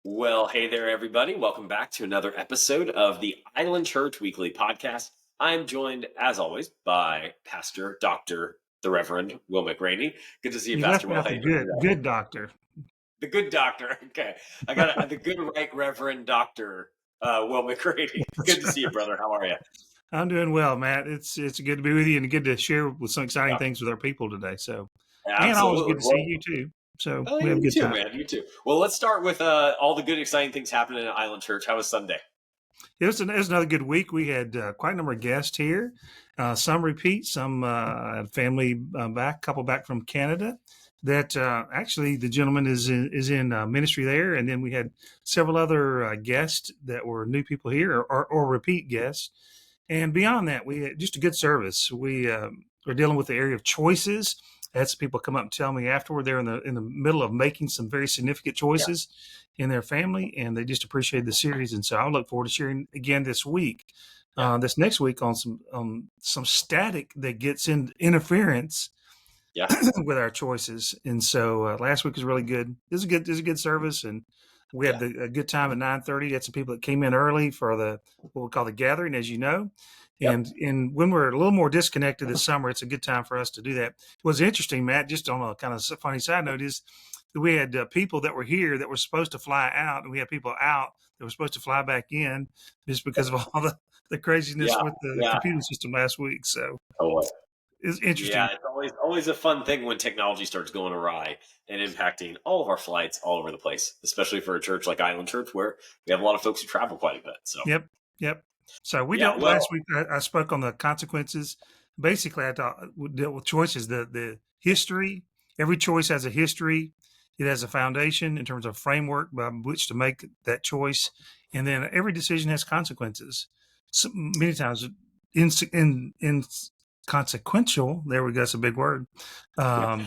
Well, hey there, everybody. Welcome back to another episode of the Island Church Weekly Podcast. I'm joined, as always, by Pastor Dr. the Reverend Will McRaney. Good to see you, You Pastor left Will. out How the you doing today? good doctor. The good doctor. Okay. I got the good right Reverend Dr. Will McRaney. Good to see you, brother. How are you? I'm doing well, Matt. It's good to be with you and good to share with some exciting Yeah, things with our people today. So, and always good absolutely. to see Well, you too. So oh, we have a you good too, time. man. You too. Well, let's start with all the good, exciting things happening at Island Church. How was Sunday? It was another good week. We had quite a number of guests here. Some repeat, some family couple back from Canada. That actually the gentleman is in ministry there, and then we had several other guests that were new people here or repeat guests. And beyond that, we had just a good service. We are dealing with the area of choices. I had some people come up and tell me afterward they're in the middle of making some very significant Yeah. choices in their family, and they just appreciate the series. And so I look forward to sharing again this week, Yeah. this next week on some static that gets in interference Yeah. with our choices. And so last week was really good. This is a good service, and we had Yeah. a good time at 9:30. Had some people that came in early for the what we call the gathering, as you know. Yep. And when we're a little more disconnected this summer, it's a good time for us to do that. What's interesting, Matt, just on a kind of funny side note, is that we had people that were here that were supposed to fly out, and we had people out that were supposed to fly back in just because of all the craziness Yeah. with the Yeah. computer system last week. So Totally. it's Yeah, interesting. it's always a fun thing when technology starts going awry and impacting all of our flights all over the place, especially for a church like Island Church, where we have a lot of folks who travel quite a bit. So, Yep, yep. So we yeah, dealt well, last week. I spoke on the consequences. Basically, I dealt with choices. The history. Every choice has a history. It has a foundation in terms of framework by which to make that choice, and then every decision has consequences. So many times, in consequential. There we go. That's a big word. yeah,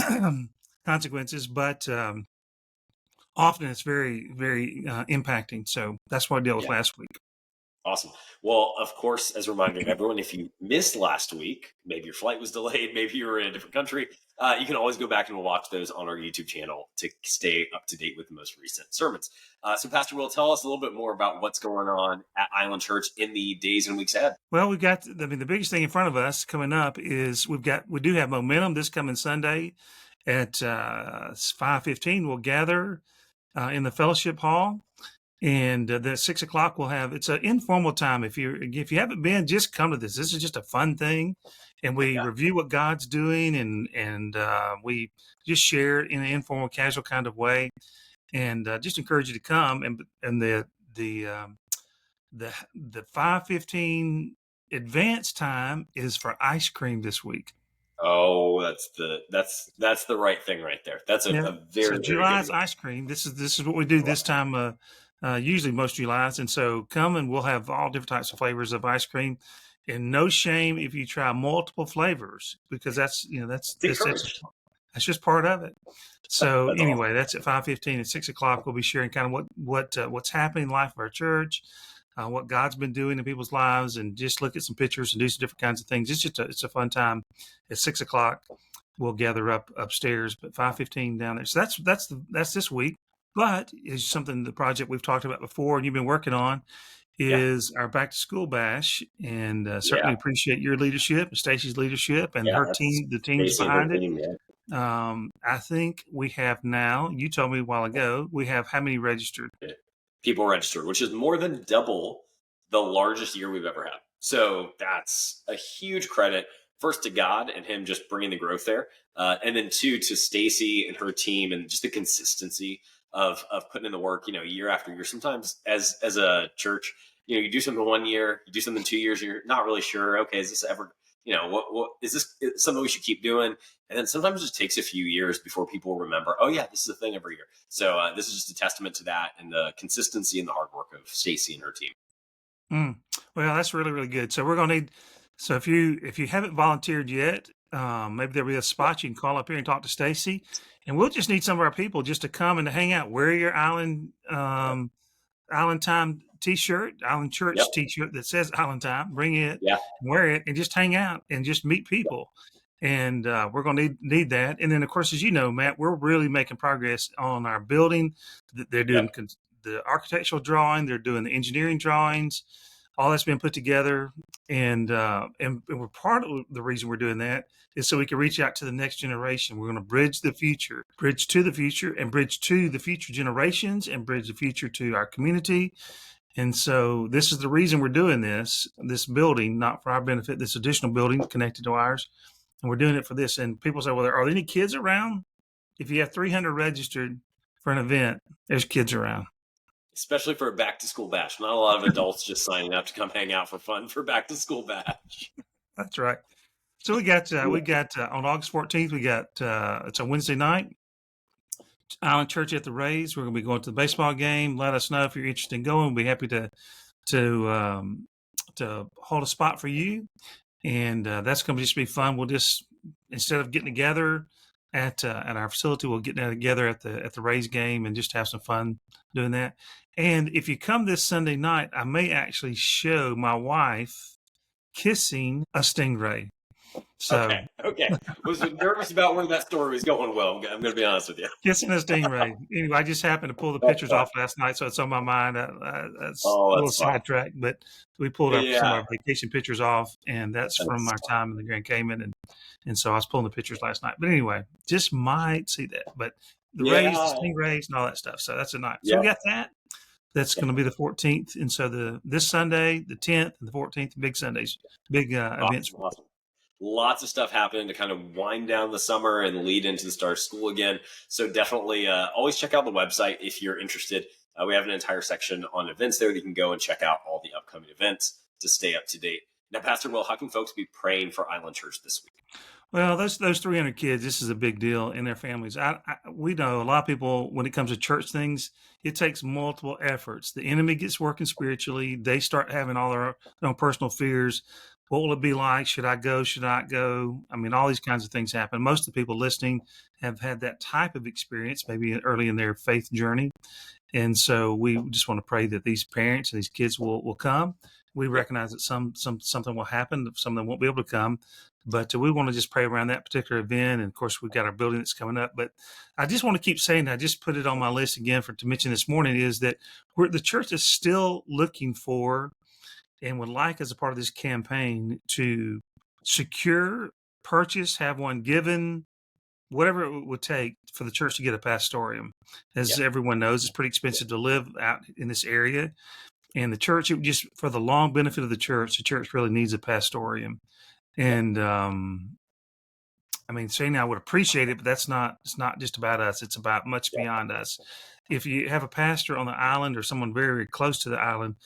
Um, consequences, but often it's very impacting. So that's what I dealt with yeah. last week. Awesome. Well, of course, as a reminder to everyone, if you missed last week, maybe your flight was delayed, maybe you were in a different country, you can always go back and watch those on our YouTube channel to stay up to date with the most recent sermons. So, Pastor Will, tell us a little bit more about what's going on at Island Church in the days and weeks ahead. Well, we've got, I mean, the biggest thing in front of us coming up is we do have momentum this coming Sunday at 5:15. We'll gather in the fellowship hall. And the 6 o'clock we'll have it's an informal time. If you haven't been, just come to this. This is just a fun thing, and we Yeah. review what God's doing, and we just share it in an informal, casual kind of way, and just encourage you to come. And the 5:15 advance time is for ice cream this week. Oh, that's the right thing right there. That's Yeah. a So very, very good July's one. ice cream. This is what we do I love this time. Usually most Julys, and so come and we'll have all different types of flavors of ice cream, and no shame if you try multiple flavors because that's you know It's encouraged. that's just part of it. So That's awesome. anyway, that's at 5:15. At 6 o'clock, we'll be sharing kind of what's happening in the life of our church, what God's been doing in people's lives, and just look at some pictures and do some different kinds of things. It's a fun time. At 6 o'clock, we'll gather up upstairs, but 5:15 down there. So that's this week. But is something the project we've talked about before and you've been working on Yeah. is our back to school bash, and Yeah. certainly appreciate your leadership, Stacy's leadership, and Yeah. her That's team, the teams Stacy and her behind it. team, man. I think we have now. You told me a while ago we have how many registered? People registered, which is more than double the largest year we've ever had. So that's a huge credit, first to God and Him just bringing the growth there, and then two to Stacy and her team and just the consistency of putting in the work. Year after year. Sometimes as a church, you do something 1 year, you do something 2 years, you're not really sure. Okay, is this ever? What is this something we should keep doing? And then sometimes it just takes a few years before people remember, oh, yeah, this is a thing every year. So this is just a testament to that and the consistency and the hard work of Stacy and her team. Mm. Well, that's really good. So we're gonna need. So if you haven't volunteered yet, maybe there'll be a Yep. spot you can call up here and talk to Stacy, and we'll just need some of our people just to come and to hang out. Wear your Island Time T-shirt, Island Yep. Church T-shirt that says Island Time. Bring it, Yeah. wear it, and just hang out and just meet Yep. people. and we're going to need that. And then, of course, as you know, Matt, we're really making progress on our building. They're doing Yep. the architectural drawing, they're doing the engineering drawings. All that's been put together, and we're part of the reason we're doing that is so we can reach out to the next generation. We're going to bridge the future, bridge to the future, and bridge to the future generations, and bridge the future to our community. And so this is the reason we're doing this building, not for our benefit, this additional building connected to ours. And we're doing it for this. And people say, well, are there any kids around? If you have 300 registered for an event, there's kids around. Especially for a back to school bash. Not a lot of adults just signing up to come hang out for fun for back to school bash. That's right. So we got on August 14th, we got it's a Wednesday night, Island Church at the Rays. We're going to be going to the baseball game. Let us know if you're interested in going. We'll be happy to hold a spot for you. And that's going to just be fun. We'll just, instead of getting together at our facility, we'll get together at the Rays game and just have some fun doing that. And if you come this Sunday night, I may actually show my wife kissing a stingray. So okay. Was nervous about where that story was going. Well, I'm going to be honest with you. kissing a stingray. Anyway, I just happened to pull the pictures off last night, so it's on my mind. That's a little sidetrack, but we pulled some of our vacation pictures off, and that's from our time in the Grand Cayman, and so I was pulling the pictures last night. But anyway, just might see that. But the Rays, the stingrays, and all that stuff. So that's a night. So we got that. That's going to be the 14th, and so this Sunday, the 10th, and the 14th, big Sundays, big events. Awesome. Lots of stuff happening to kind of wind down the summer and lead into the start of school again. So definitely always check out the website if you're interested. We have an entire section on events there that you can go and check out all the upcoming events to stay up to date. Now, Pastor Will, how can folks be praying for Island Church this week? Well, those 300 kids, this is a big deal in their families. We know a lot of people, when it comes to church things, it takes multiple efforts. The enemy gets working spiritually. They start having all their own personal fears. What will it be like? Should I go? Should I not go? I mean, all these kinds of things happen. Most of the people listening have had that type of experience, maybe early in their faith journey. And so we just want to pray that these parents and these kids will come. We recognize that something will happen. Some of them won't be able to come. But we want to just pray around that particular event. And of course, we've got our building that's coming up. But I just want to keep saying, I just put it on my list again to mention this morning, is that the church is still looking for and would like, as a part of this campaign, to secure, purchase, have one given, whatever it would take for the church to get a pastorium. As everyone knows, it's pretty expensive to live out in this area. And the church, just for the long benefit of the church really needs a pastorium. And I mean, saying I would appreciate it, but it's not just about us. It's about much beyond us. If you have a pastor on the island or someone very, very close to the island,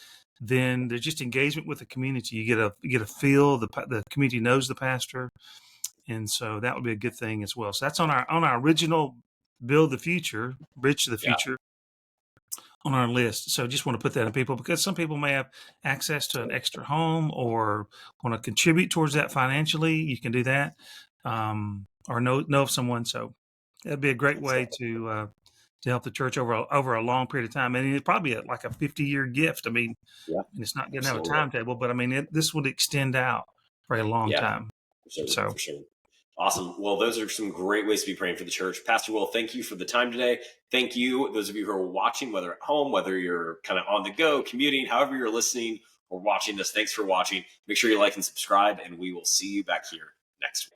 then there's just engagement with the community. You get a feel, the community knows the pastor. And so that would be a good thing as well. So that's on our original Build the Future, Bridge to the Future on our list. So just want to put that in people, because some people may have access to an extra home or want to contribute towards that financially. You can do that, or know of someone. So that'd be a great way to help the church over a long period of time. And it's probably like a 50-year gift. I mean, and it's not going to have a timetable, but I mean, this would extend out for a long time. For sure. Awesome. Well, those are some great ways to be praying for the church. Pastor Will, thank you for the time today. Thank you, those of you who are watching, whether at home, whether you're kind of on the go, commuting, however you're listening or watching this. Thanks for watching. Make sure you like and subscribe, and we will see you back here next week.